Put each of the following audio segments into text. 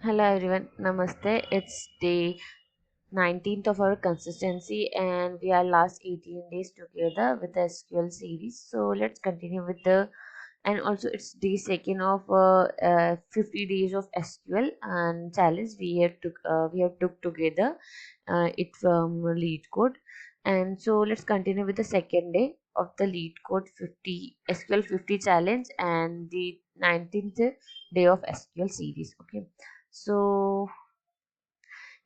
Hello everyone, Namaste. It's day 19th of our consistency and we are last 18 days together with the SQL series. So let's continue with the and also it's day second of 50 days of SQL and challenge we have took together it from LeetCode. And so let's continue with the second day of the LeetCode 50 SQL 50 challenge and the 19th day of SQL series. Okay, so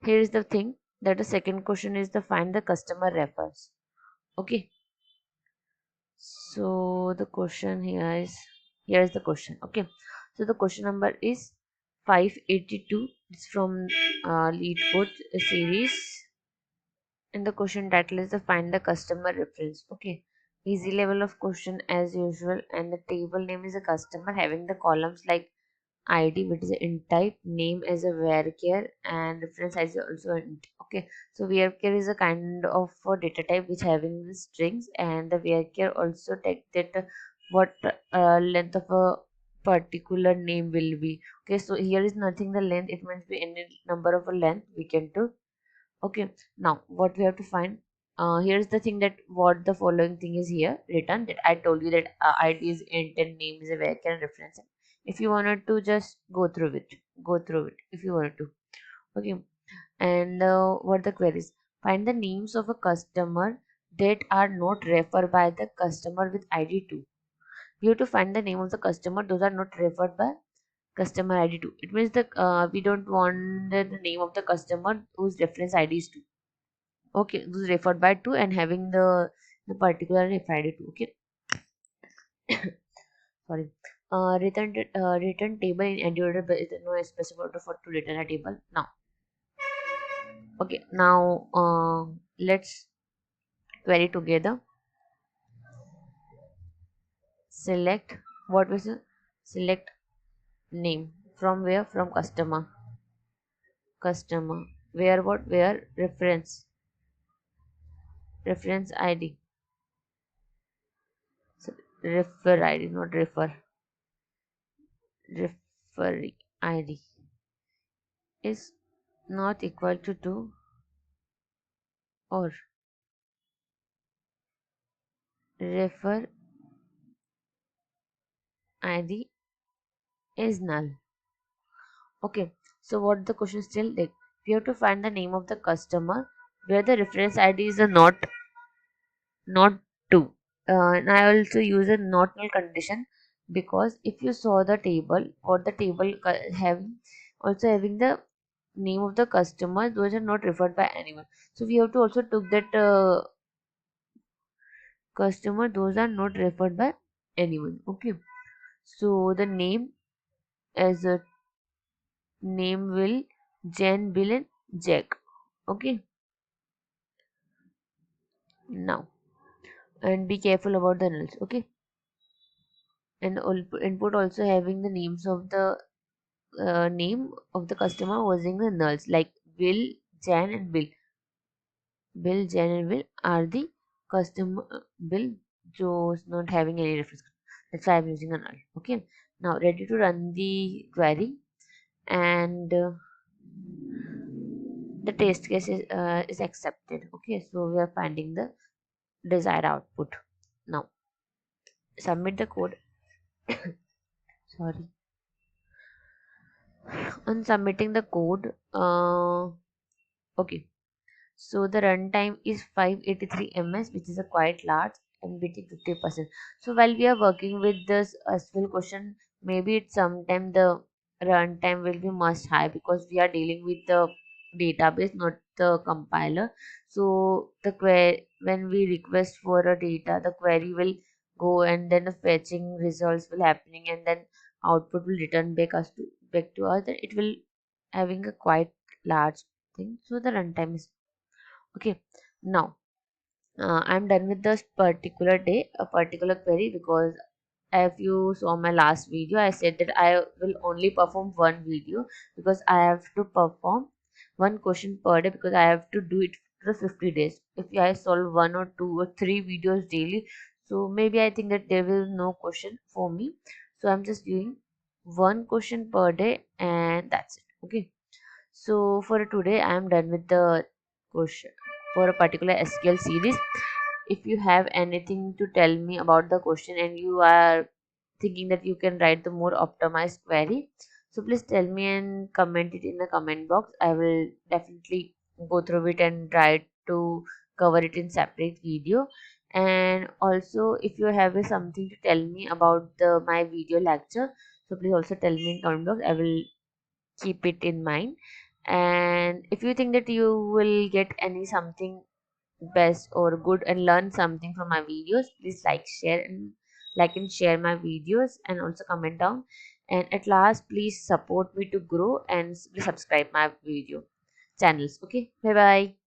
here is the thing that the second question is the find the customer reference. Okay, so the question here is the question. Okay, so the question number is 582. It's from lead code series, and the question title is the find the customer reference. Okay, easy level of question as usual, and the table name is a customer having the columns like ID, which is an int type, name as a varchar, and reference as also int. Okay, so varchar is a kind of a data type which having the strings, and the varchar also take that what length of a particular name will be. Okay, so here is nothing the length, it means be any number of a length we can do. Okay, now what we have to find, here's the thing that what the following thing is here written, that I told you that ID is int and name is a varchar and reference. If you wanted to just go through it if you wanted to. Okay, and what the queries, find the names of a customer that are not referred by the customer with ID 2. We have to find the name of the customer those are not referred by customer ID 2. It means that we don't want the name of the customer whose reference ID is 2. Okay, those referred by 2 and having the particular ref ID 2. Okay, sorry. Return table in editor, but it is no specified for to return a table now. Okay, now let's query together. Select what was the select name from where, from customer where, what, where, reference ID. So, refer ID, not referee ID is not equal to 2, or refer ID is null. Okay, so what the question still like, we have to find the name of the customer where the reference ID is a not 2. And I also use a not null condition, because if you saw the table or the table having also having the name of the customer, those are not referred by anyone. So we have to also took that customer those are not referred by anyone. Okay, so the name as a name will Jen, Bill, and Jack. Okay, now and be careful about the nulls. Okay, and input also having the names of the name of the customer using the nulls like Bill, Jan, and Bill. Bill, Jan, and Bill are the customer. Bill Joe's not having any reference. That's why I'm using a null. Okay, now ready to run the query, and the test case is accepted. Okay, so we are finding the desired output. Now submit the code. Sorry, on submitting the code, okay, so the runtime is 583 ms, which is a quite large and beating 50%. So while we are working with this SQL question, maybe it's sometime the runtime will be much high, because we are dealing with the database, not the compiler. So the query, when we request for a data, the query will go and then the fetching results will happening, and then output will return back to us. Then it will having a quite large thing. So the runtime is okay. Now I'm done with this particular day, a particular query, because if you saw my last video, I said that I will only perform one video, because I have to perform one question per day, because I have to do it for 50 days. If I solve one or two or three videos daily, so maybe I think that there will no question for me. So I'm just doing one question per day, and that's it. Okay, so for today I am done with the question for a particular SQL series. If you have anything to tell me about the question and you are thinking that you can write the more optimized query, so please tell me and comment it in the comment box. I will definitely go through it and try to cover it in separate video. And also if you have something to tell me about the my video lecture, so please also tell me in comment box. I will keep it in mind. And if you think that you will get any something best or good and learn something from my videos, please like and share my videos and also comment down. And at last, please support me to grow and please subscribe my video channels. Okay, bye bye.